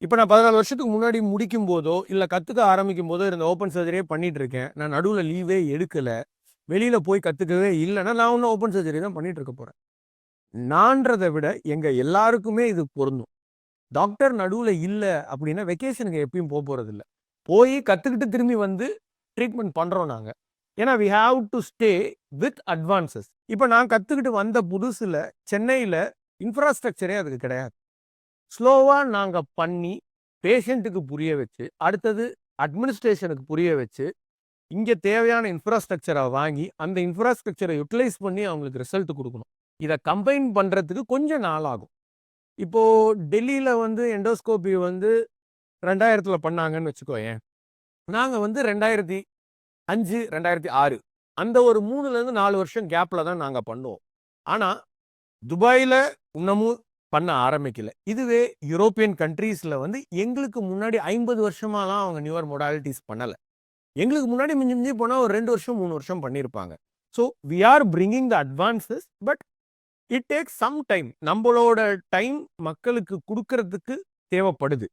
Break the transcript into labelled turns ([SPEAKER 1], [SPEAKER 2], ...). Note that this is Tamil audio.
[SPEAKER 1] இப்ப நான் 14 வருஷத்துக்கு முன்னாடி முடிக்கும் போதோ, இல்ல கத்துக்க ஆரம்பிக்கும் போதோ இருந்த ஓப்பன் சர்ஜரியே பண்ணிட்டு இருக்கேன். நான் நடுவுல லீவே எடுக்கல. வெளியில போய் கத்துக்கவே இல்லன்னா, நான் இன்னும் ஓப்பன் சர்ஜரி தான் பண்ணிட்டு இருக்க போறேன். நான்றத விட எங்க எல்லாருக்குமே இது பொருந்தும். டாக்டர் நடுவுல இல்ல அப்படின்னா, வெக்கேஷனுக்கு எப்பயும் போறதில்ல. போய் கத்துக்கிட்டு திரும்பி வந்து ட்ரீட்மெண்ட் பண்றோம் நாங்க. ஏன்னா, we have to stay with advances. இப்ப நான் கத்துக்கிட்டு வந்த புதுசுல சென்னையில இன்ஃப்ராஸ்ட்ரக்சரே அதுக்கு கிடையாது. ஸ்லோவா நாங்க பண்ணி, பேஷண்ட்டுக்கு புரிய வச்சு, அடுத்தது அட்மினிஸ்ட்ரேஷனுக்கு புரிய வச்சு, இங்க தேவையான இன்ஃப்ராஸ்ட்ரக்சர வாங்கி, அந்த இன்ஃப்ராஸ்ட்ரக்சர யுட்டிலைஸ் பண்ணி அவங்களுக்கு ரிசல்ட் குடுக்கணும். இத கம்பைன் பண்றதுக்கு கொஞ்சம் நாள் ஆகும். இப்போ டெல்லியில வந்து எண்டோஸ்கோபி வந்து 2000ல பண்ணாங்கன்னு வச்சுக்கோயேன். நாங்க வந்து 2005, 2006 அந்த ஒரு 3லேருந்து 4 வருஷம் கேப்ல தான் நாங்க பண்ணுவோம். ஆனா, துபாய்ல இன்னமும் பண்ண ஆரம்பிக்கல. இதுவே யூரோப்பியன் கண்ட்ரீஸ்ல வந்து எங்களுக்கு முன்னாடி 50 வருஷமாலாம் அவங்க நியூவர் மொடாலிட்டீஸ் பண்ணல. எங்களுக்கு முன்னாடி மிஞ்சி மிஞ்சி போனா ஒரு 2 வருஷம், 3 வருஷம் பண்ணியிருப்பாங்க. So we are bringing the advances. But it takes some time. நம்பளோட டைம் மக்களுக்கு குடுக்கறதுக்கு தேவைப்படுது.